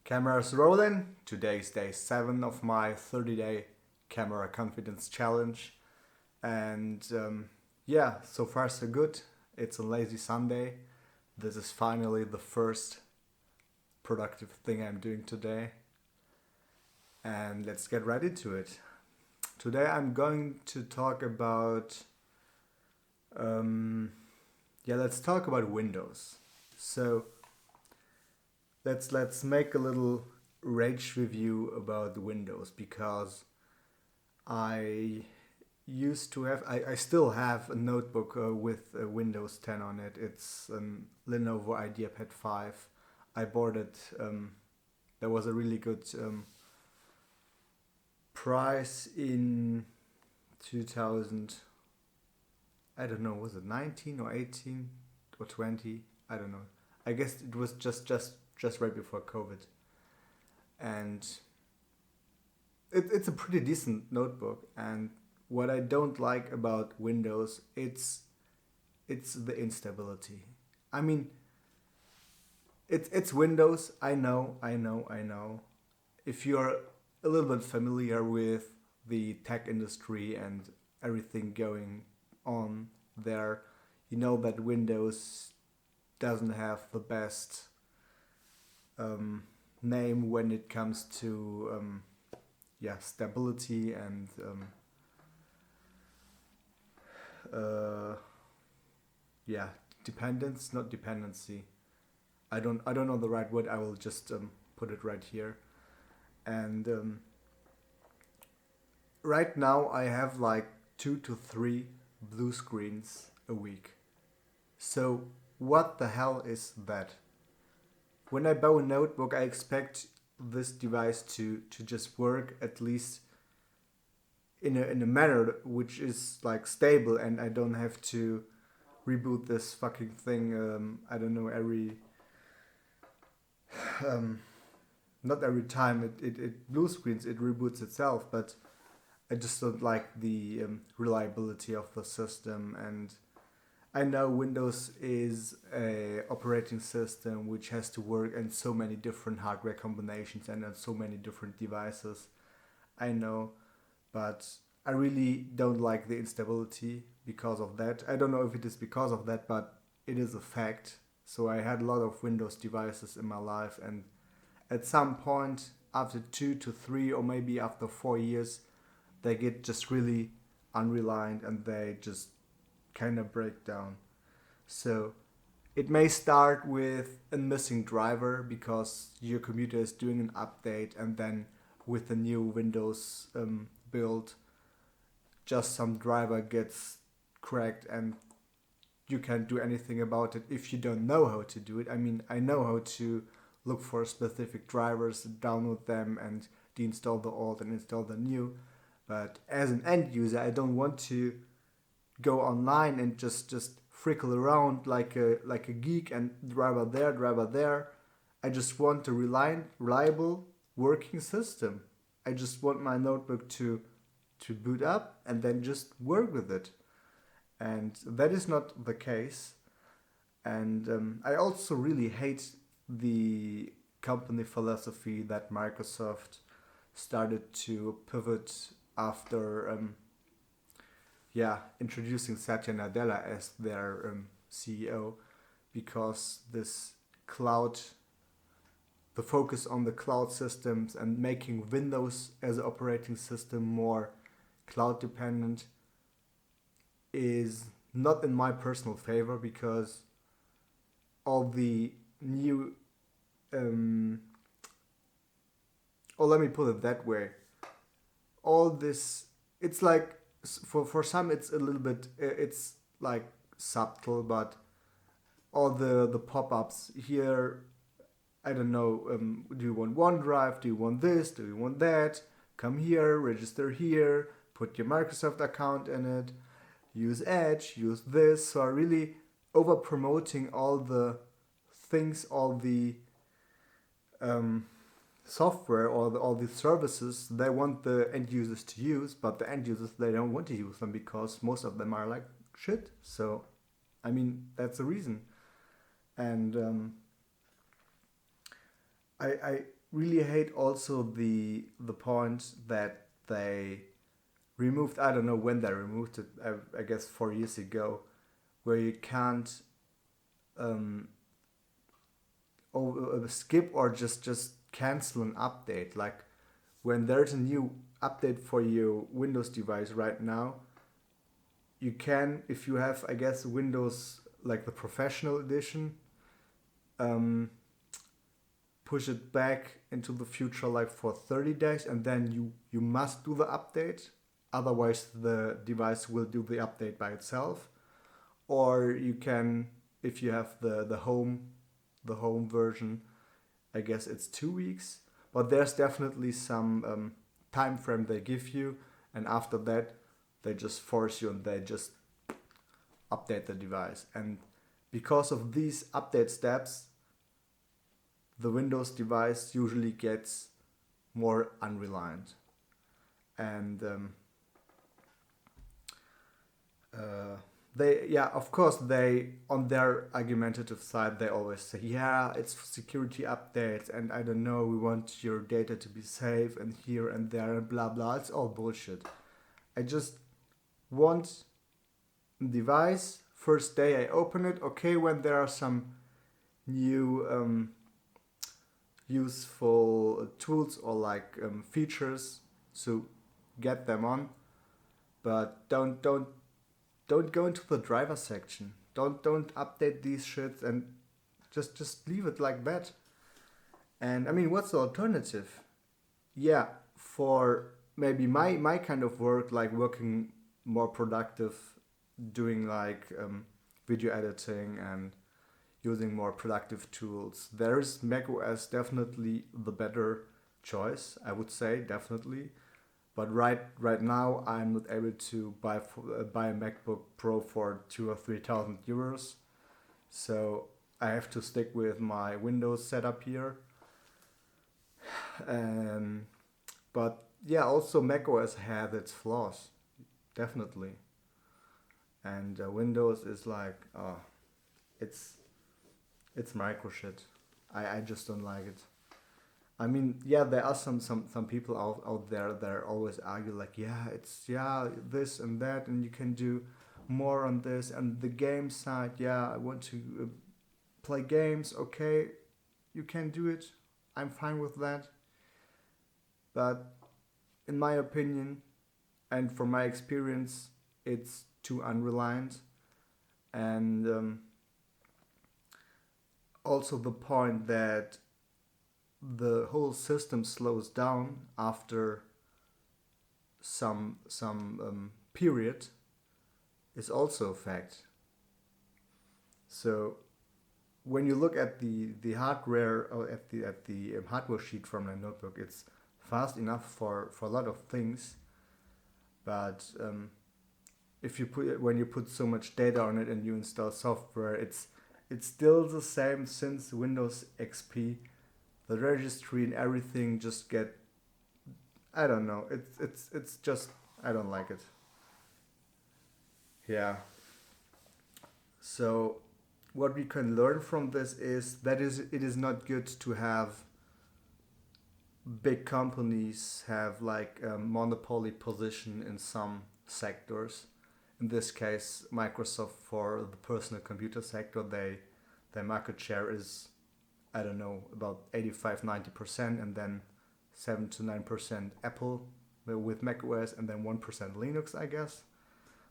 Cameras rolling. Today is day 7 of my 30-day camera confidence challenge. And yeah, so far so good. It's a lazy Sunday. This is finally the first productive thing I'm doing today. And let's get right into it. Today I'm going to talk about, let's talk about Windows. So let's make a little rage review about Windows because I I still have a notebook with Windows 10 on it. It's a Lenovo IdeaPad 5. I bought it. There was a really good price in 2000. I don't know. Was it 19 or 18 or 20? I don't know. I guess it was just right before COVID, and it's a pretty decent notebook. And what I don't like about Windows, it's the instability. I mean, it's Windows. I know. If you're a little bit familiar with the tech industry and everything going on there, you know that Windows doesn't have the best name when it comes to stability and uh, yeah dependence, not dependency. I don't know the right word. I will just put it right here. And right now I have like 2 to 3 blue screens a week. So what the hell is that? When I buy a notebook, I expect this device to just work at least in a manner which is like stable, and I don't have to reboot this fucking thing. I don't know, every um, not every time it blue screens, it reboots itself, but I just don't like the reliability of the system. And I know Windows is a operating system which has to work in so many different hardware combinations and on so many different devices. I know, but I really don't like the instability because of that. I don't know if it is because of that, but it is a fact. So I had a lot of Windows devices in my life, and at some point, after 2 to 3 or maybe after 4 years, they get just really unreliant and they just kind of break down. So it may start with a missing driver because your computer is doing an update, and then with the new Windows build, just some driver gets cracked and you can't do anything about it if you don't know how to do it. I mean, I know how to look for specific drivers, download them, and deinstall the old and install the new. But as an end user, I don't want to go online and just frickle around like a geek and driver there. I just want a reliable working system. I just want my notebook to boot up and then just work with it. And that is not the case. And I also really hate the company philosophy that Microsoft started to pivot after introducing Satya Nadella as their CEO, because this cloud, the focus on the cloud systems and making Windows as an operating system more cloud dependent is not in my personal favor, because all the new or let me put it that way, all this, it's like, for some it's a little bit, it's like subtle, but all the pop-ups here, I don't know, do you want OneDrive, do you want this, do you want that, come here, register here, put your Microsoft account in it, use Edge, use this. So are really over promoting all the things, all the software, all the services they want the end users to use, but the end users, they don't want to use them because most of them are like shit. So I mean, that's the reason. And I really hate also the point that they removed. I don't know when they removed it. I guess 4 years ago, where you can't um, skip or just cancel an update. Like when there's a new update for your Windows device right now, you can, if you have, I guess, Windows like the professional edition, um, push it back into the future like for 30 days, and then you must do the update. Otherwise, the device will do the update by itself. Or you can, if you have the home version, I guess it's 2 weeks. But there's definitely some time frame they give you, and after that, they just force you and they just update the device. And because of these update steps, the Windows device usually gets more unreliant. And they, yeah, of course, they, on their argumentative side, they always say, yeah, it's for security updates, and I don't know, we want your data to be safe, and here and there, and blah blah. It's all bullshit. I just want a device. First day I open it. Okay, when there are some new useful tools or like features, so get them on. But don't go into the driver section. Don't update these shits, and just leave it like that. And I mean, what's the alternative? Yeah, for maybe my kind of work, like working more productive, doing like video editing and using more productive tools, there's macOS definitely the better choice, I would say, definitely. But right now, I'm not able to buy a MacBook Pro for 2 or 3 thousand euros, so I have to stick with my Windows setup here. Um, but yeah, also macOS has its flaws, definitely, and Windows is like, it's it's micro shit. I just don't like it. I mean, yeah, there are some people out there that always argue like, yeah, it's, yeah, this and that, and you can do more on this, and the game side, yeah, I want to play games. Okay, you can do it. I'm fine with that. But in my opinion, and from my experience, it's too unreliant, and also the point that the whole system slows down after some period is also a fact. So when you look at the hardware, or at the hardware sheet from the notebook, it's fast enough for a lot of things, but if you put, when you put so much data on it and you install software, it's still the same since Windows XP. The registry and everything just get, I don't know. It's just, I don't like it. Yeah. So what we can learn from this is that is it is not good to have big companies have like a monopoly position in some sectors. In this case, Microsoft for the personal computer sector, their market share is, I don't know, about 85-90%, and then 7 to 9% Apple with macOS, and then 1% Linux, I guess.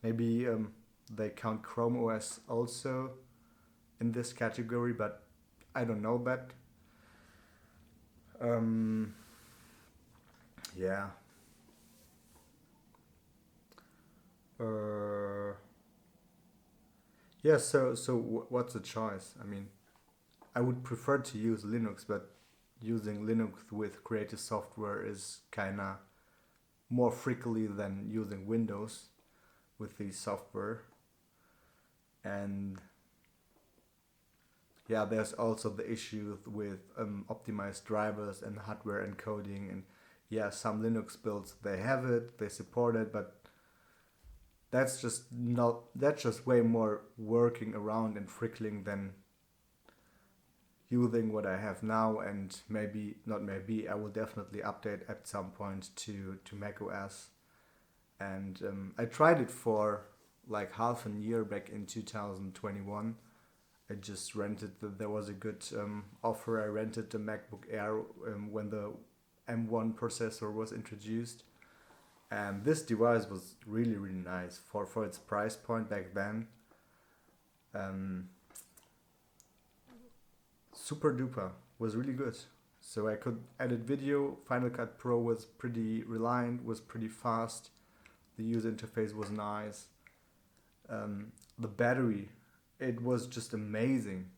Maybe they count Chrome OS also in this category, but I don't know that. Um, yeah. Uh, yeah. So what's the choice? I mean, I would prefer to use Linux, but using Linux with creative software is kinda more frequently than using Windows with the software. And yeah, there's also the issue with optimized drivers and hardware encoding. And yeah, some Linux builds, they have it, they support it, but that's just way more working around and frickling than using what I have now, and I will definitely update at some point to macOS. And I tried it for like half a year back in 2021. I just rented there was a good offer. I rented the MacBook Air when the M1 processor was introduced, and this device was really really nice for its price point back then. Um, Super duper was really good. So I could edit video. Final Cut Pro was pretty reliant, was pretty fast. The user interface was nice. The battery, it was just amazing.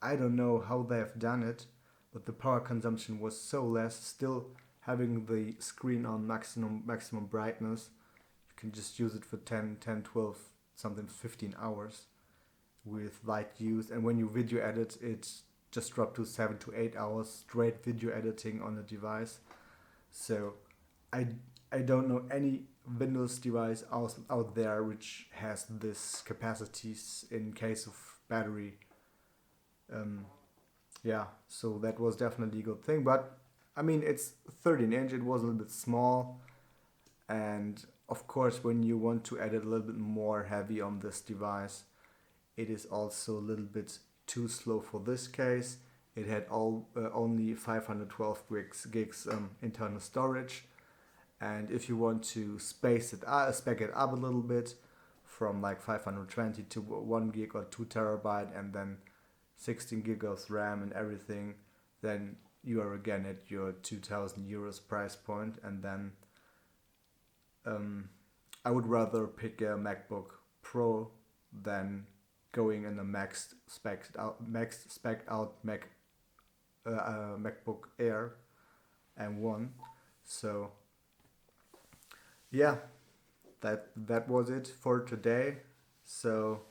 I don't know how they have done it, but the power consumption was so less. Still having the screen on maximum brightness, you can just use it for 10, 12, sometimes 15 hours with light use. And when you video edit, it's just dropped to 7 to 8 hours straight video editing on the device. So I don't know any Windows device out there which has this capacities in case of battery. Yeah, so that was definitely a good thing. But I mean, it's 13-inch. It was a little bit small, and of course, when you want to edit a little bit more heavy on this device, it is also a little bit too slow for this case. It had only 512 gigs internal storage, and if you want to spec it up a little bit from like 520 to 1 gig or 2 terabyte, and then 16 gig of RAM and everything, then you are again at your 2,000 euros price point. And then I would rather pick a MacBook Pro than going in a maxed spec out MacBook Air M1. So yeah, that was it for today. So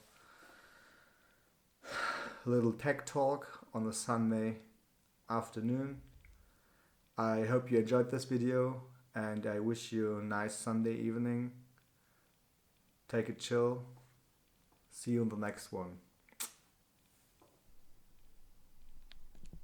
little tech talk on a Sunday afternoon. I hope you enjoyed this video, and I wish you a nice Sunday evening. Take it chill. See you in the next one.